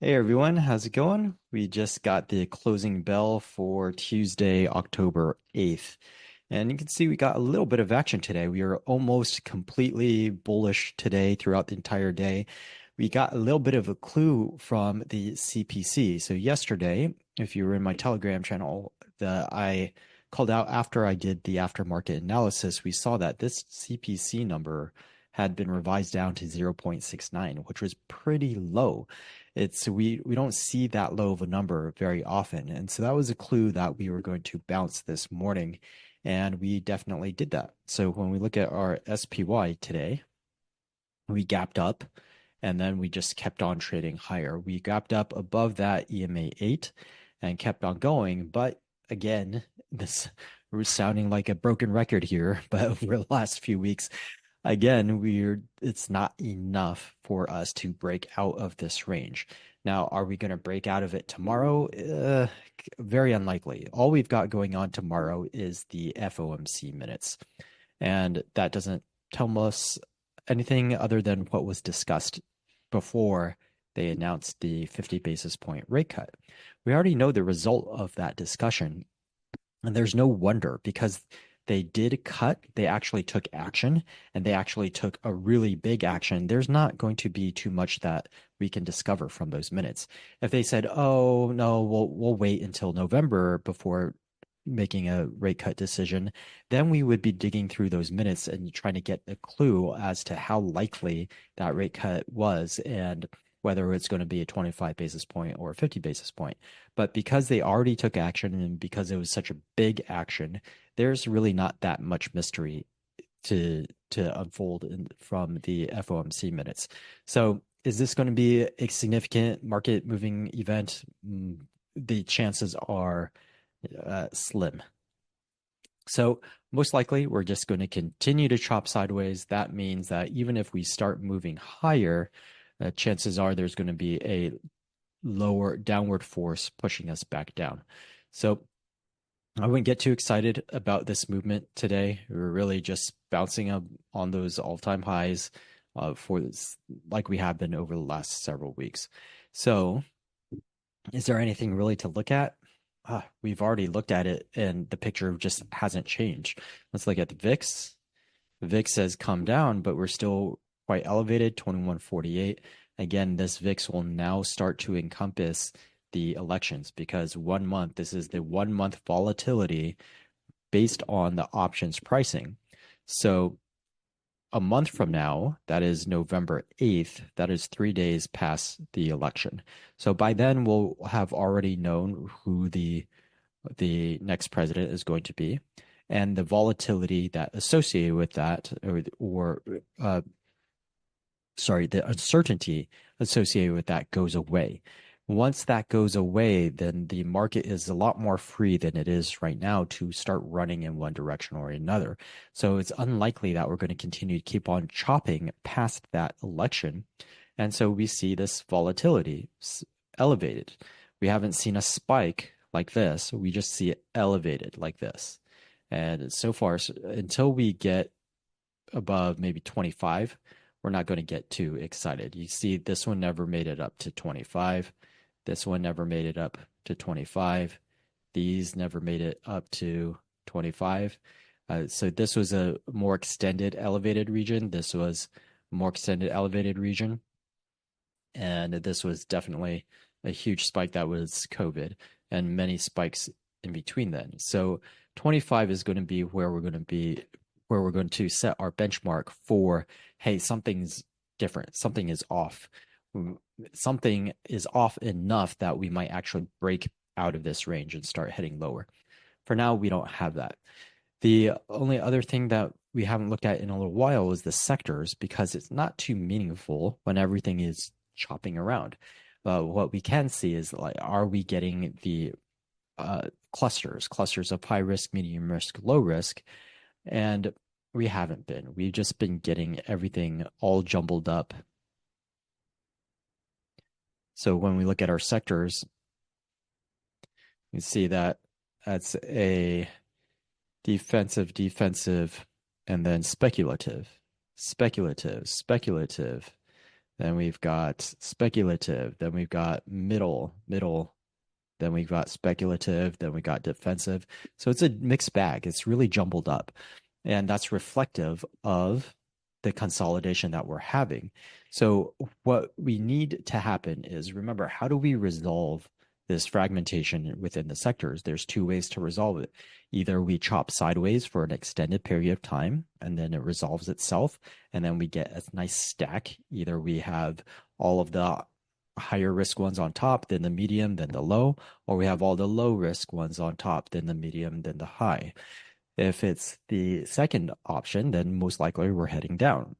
Hey everyone, how's it going? We just got the closing bell for Tuesday, October 8th. And you can see we got a little bit of action today. We are almost completely bullish today throughout the entire day. We got a little bit of a clue from the CPC. So yesterday, if you were in my Telegram channel, I called out after I did the aftermarket analysis, we saw that this CPC number had been revised down to 0.69, which was pretty low. We don't see that low of a number very often. And so that was a clue that we were going to bounce this morning. And we definitely did that. So when we look at our SPY today, we gapped up and then we just kept on trading higher. We gapped up above that EMA 8 and kept on going. But again, this we're sounding like a broken record here, but over the last few weeks, again, it's not enough for us to break out of this range. Now, are we going to break out of it tomorrow? Very unlikely. All we've got going on tomorrow is the FOMC minutes, and that doesn't tell us anything other than what was discussed before they announced the 50 basis point rate cut. We already know the result of that discussion, and there's no wonder because they did cut, they actually took action, and they actually took a really big action. There's not going to be too much that we can discover from those minutes. If they said, "Oh, no, we'll wait until November before making a rate cut decision," then we would be digging through those minutes and trying to get a clue as to how likely that rate cut was and whether it's going to be a 25 basis point or a 50 basis point. But because they already took action and because it was such a big action, there's really not that much mystery to unfold from the FOMC minutes. So is this going to be a significant market moving event? The chances are slim. So most likely we're just going to continue to chop sideways. That means that even if we start moving higher, chances are there's going to be a lower downward force pushing us back down. So I wouldn't get too excited about this movement today. We're really just bouncing up on those all-time highs for this, like we have been over the last several weeks. So is there anything really to look at? We've already looked at it and the picture just hasn't changed. Let's look at the VIX. The VIX has come down, but we're still quite elevated, 2148. Again, this VIX will now start to encompass the elections because 1 month, this is the 1 month volatility based on the options pricing. So a month from now, that is November 8th, that is 3 days past the election. So by then, we'll have already known who the next president is going to be, and the volatility that associated with that, the uncertainty associated with that goes away. Once that goes away, then the market is a lot more free than it is right now to start running in one direction or another. So it's unlikely that we're going to continue to keep on chopping past that election. And so we see this volatility elevated. We haven't seen a spike like this. We just see it elevated like this. And so far, until we get above maybe 25, we're not going to get too excited. You see, this one never made it up to 25. This one never made it up to 25. These never made it up to 25. So this was a more extended elevated region. This was a more extended elevated region. And this was definitely a huge spike that was COVID and many spikes in between then. So 25 is going to be where we're going to be, where we're going to set our benchmark for, hey, something's different, something is off. Something is off enough that we might actually break out of this range and start heading lower. For now, we don't have that. The only other thing that we haven't looked at in a little while is the sectors because it's not too meaningful when everything is chopping around. What we can see is like, are we getting the clusters of high risk, medium risk, low risk? And we haven't been. We've just been getting everything all jumbled up. So when we look at our sectors, you see that that's a defensive, and then speculative. then we've got speculative, then we've got middle, then we've got speculative, then we got defensive. So it's a mixed bag. It's really jumbled up. And that's reflective of the consolidation that we're having. So what we need to happen is, remember, how do we resolve this fragmentation within the sectors? There's two ways to resolve it. Either we chop sideways for an extended period of time and then it resolves itself, and then we get a nice stack. Either we have all of the higher risk ones on top, then the medium, then the low, or we have all the low risk ones on top, then the medium, then the high. If it's the second option, then most likely we're heading down.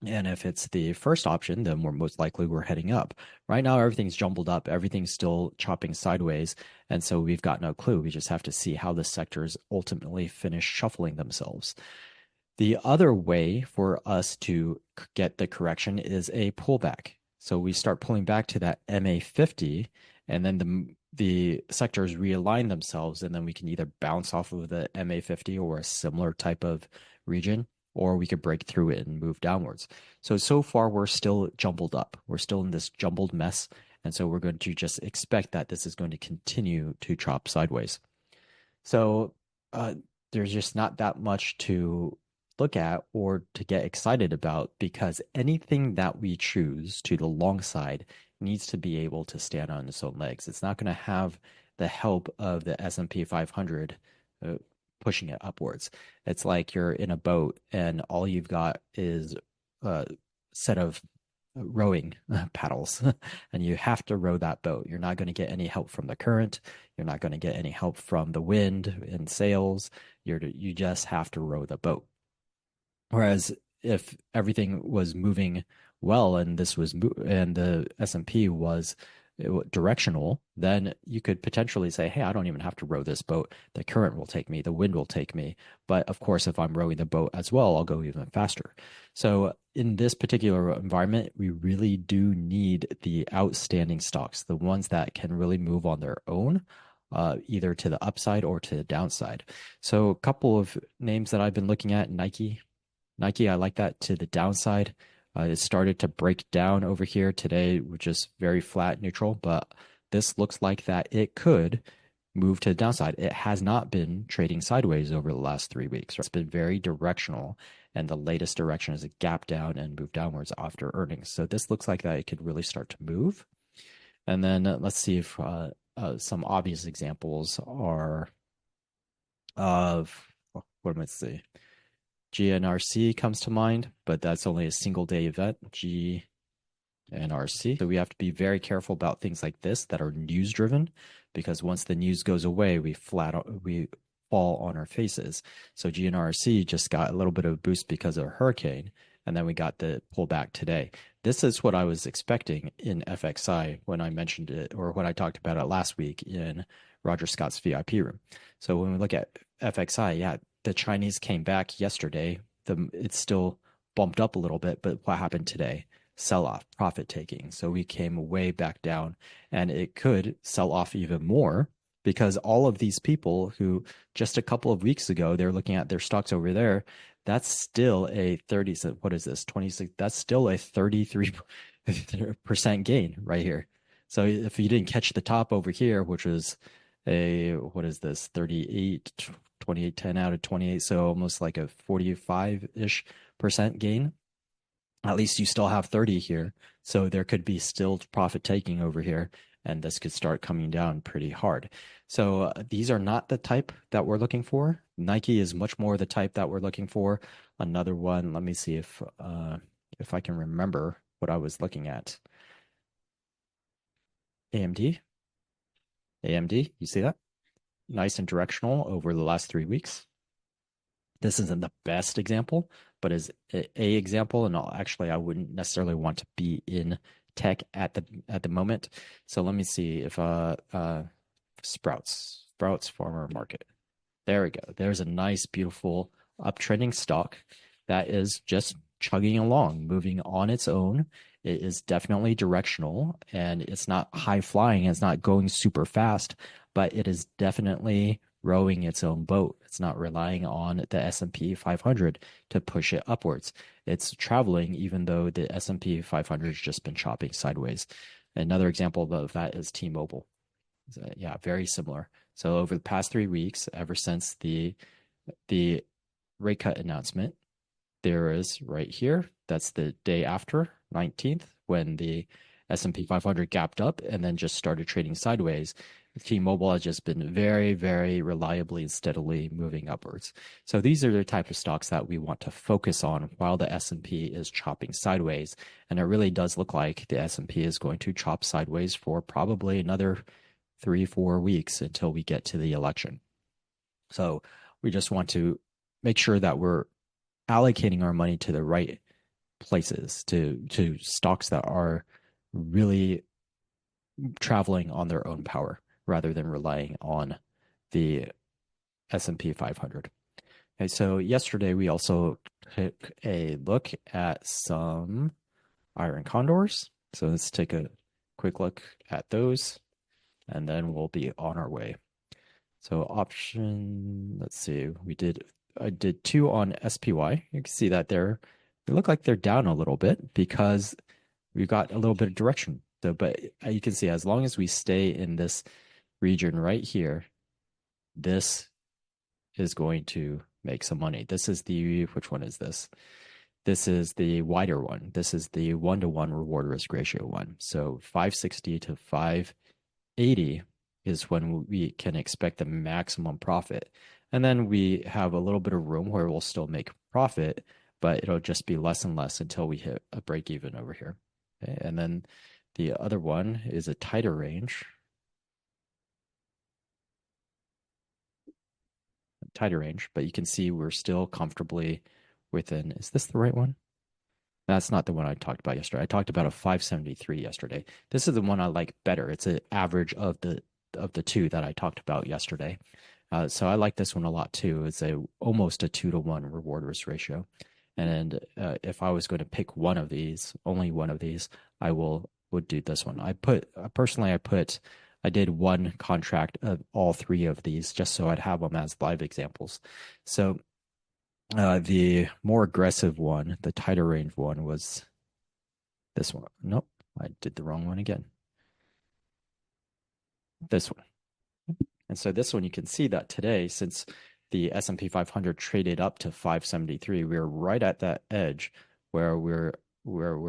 And if it's the first option, then we're most likely we're heading up. Right now, everything's jumbled up. Everything's still chopping sideways. And so we've got no clue. We just have to see how the sectors ultimately finish shuffling themselves. The other way for us to get the correction is a pullback. So we start pulling back to that MA50, and then the sectors realign themselves, and then we can either bounce off of the MA50 or a similar type of region, or we could break through it and move downwards. So far, we're still jumbled up. We're still in this jumbled mess. And so we're going to just expect that this is going to continue to chop sideways. So there's just not that much to look at or to get excited about, because anything that we choose to the long side needs to be able to stand on its own legs. It's not going to have the help of the S&P 500 pushing it upwards. It's like you're in a boat and all you've got is a set of rowing paddles and you have to row that boat. You're not going to get any help from the current. You're not going to get any help from the wind and sails. You just have to row the boat. Whereas if everything was moving well and the S&P was directional, then you could potentially say, hey, I don't even have to row this boat. The current will take me, the wind will take me. But of course, if I'm rowing the boat as well, I'll go even faster. So in this particular environment, we really do need the outstanding stocks, the ones that can really move on their own, either to the upside or to the downside. So a couple of names that I've been looking at: Nike, I like that to the downside. It started to break down over here today, which is very flat, neutral, but this looks like that it could move to the downside. It has not been trading sideways over the last 3 weeks. It's been very directional, and the latest direction is a gap down and move downwards after earnings. So this looks like that it could really start to move. And then let's see if some obvious examples are of, what am I say? GNRC comes to mind, but that's only a single day event, GNRC. So we have to be very careful about things like this that are news driven, because once the news goes away, we fall on our faces. So GNRC just got a little bit of a boost because of a hurricane, and then we got the pullback today. This is what I was expecting in FXI when I mentioned it, or when I talked about it last week in Roger Scott's VIP room. So when we look at FXI, yeah, the Chinese came back yesterday. It's still bumped up a little bit, but what happened today? Sell off, profit taking. So we came way back down, and it could sell off even more, because all of these people who just a couple of weeks ago, they're looking at their stocks over there. That's still a 30, what is this? 26. That's still a 33% gain right here. So if you didn't catch the top over here, which was what is this? 38, 28, 10 out of 28. So almost like a 45-ish% gain. At least you still have 30 here. So there could be still profit taking over here, and this could start coming down pretty hard. So these are not the type that we're looking for. Nike is much more the type that we're looking for. Another one, let me see if I can remember what I was looking at. AMD, you see that? Nice and directional over the last 3 weeks. This isn't the best example, but is a example, and I wouldn't necessarily want to be in tech at the moment. So let me see if Sprouts Farmer Market. There we go. There's a nice, beautiful uptrending stock that is just chugging along, moving on its own. It is definitely directional, and it's not high flying. It's not going super fast, but it is definitely rowing its own boat. It's not relying on the S&P 500 to push it upwards. It's traveling even though the S&P 500 has just been chopping sideways. Another example of that is T-Mobile. Yeah, very similar. So over the past 3 weeks, ever since the rate cut announcement, there is right here. That's the day after 19th when the S&P 500 gapped up and then just started trading sideways. T-Mobile has just been very, very reliably and steadily moving upwards. So these are the type of stocks that we want to focus on while the S&P is chopping sideways. And it really does look like the S&P is going to chop sideways for probably another 3-4 weeks until we get to the election. So we just want to make sure that we're allocating our money to the right places, to stocks that are really traveling on their own power rather than relying on the S&P 500. Okay, so yesterday we also took a look at some iron condors. So let's take a quick look at those and then we'll be on our way. So option, let's see, I did 2 on SPY. You can see that they look like they're down a little bit because we've got a little bit of direction. So, but you can see as long as we stay in this region right here, this is going to make some money. This is which one is this? This is the wider one. This is the 1-to-1 reward risk ratio one. So 560 to 580 is when we can expect the maximum profit. And then we have a little bit of room where we'll still make profit, but it'll just be less and less until we hit a break even over here. Okay? And then the other one is a tighter range. But you can see we're still comfortably within. Is this the right one? That's not the one I talked about yesterday. I talked about a 573 yesterday. This is the one I like better. It's an average of the two that I talked about yesterday. So I like this one a lot too. It's almost a 2-to-1 reward risk ratio. And if I was going to pick one of these, only one of these, I would do this one. I did one contract of all 3 of these just so I'd have them as live examples. So the more aggressive one, the tighter range one, was this one. Nope, I did the wrong one again. This one. And so this one, you can see that today, since the S&P 500 traded up to 573, we're right at that edge where we're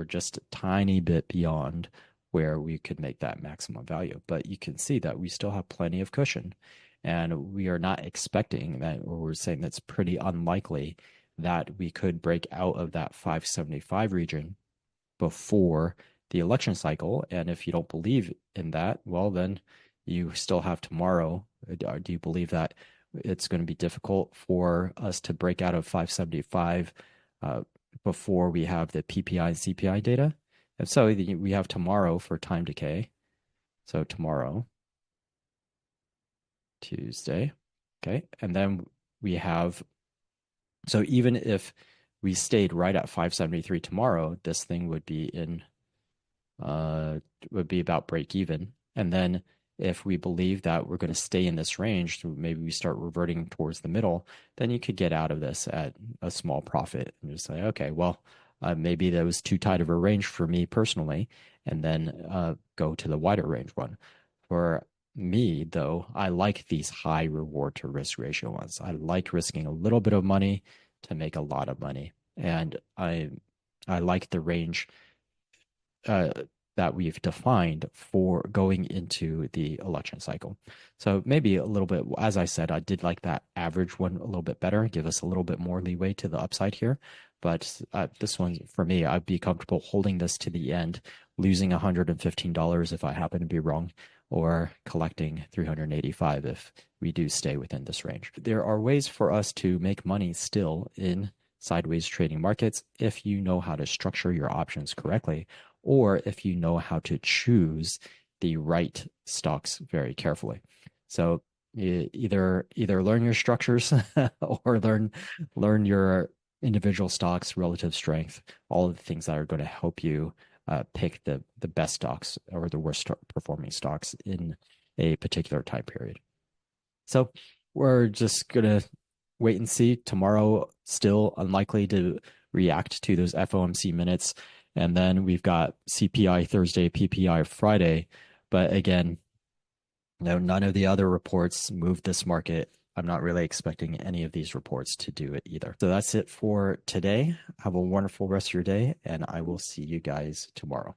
just a tiny bit beyond where we could make that maximum value. But you can see that we still have plenty of cushion. And we are not expecting that, or we're saying that's pretty unlikely that we could break out of that 575 region before the election cycle. And if you don't believe in that, well, then you still have tomorrow. Do you believe that it's going to be difficult for us to break out of 575 before we have the PPI and CPI data? If so, we have tomorrow for time decay. So tomorrow, Tuesday, okay, and then we have. So even if we stayed right at 573 tomorrow, this thing would be about break even. And then if we believe that we're going to stay in this range, maybe we start reverting towards the middle, then you could get out of this at a small profit and just say, okay, well, maybe that was too tight of a range for me personally, and then go to the wider range one. For me, though, I like these high reward to risk ratio ones. I like risking a little bit of money to make a lot of money. And I like the range that we've defined for going into the election cycle. So maybe a little bit, as I said, I did like that average one a little bit better, give us a little bit more leeway to the upside here. But this one, for me, I'd be comfortable holding this to the end, losing $115 if I happen to be wrong, or collecting 385 if we do stay within this range. There are ways for us to make money still in sideways trading markets if you know how to structure your options correctly, or if you know how to choose the right stocks very carefully. So either learn your structures or learn your individual stocks, relative strength, all of the things that are going to help you pick the best stocks or the worst performing stocks in a particular time period. So we're just gonna wait and see. Tomorrow, still unlikely to react to those FOMC minutes. And then we've got CPI Thursday, PPI Friday. But again, no, none of the other reports moved this market. I'm not really expecting any of these reports to do it either. So that's it for today. Have a wonderful rest of your day, and I will see you guys tomorrow.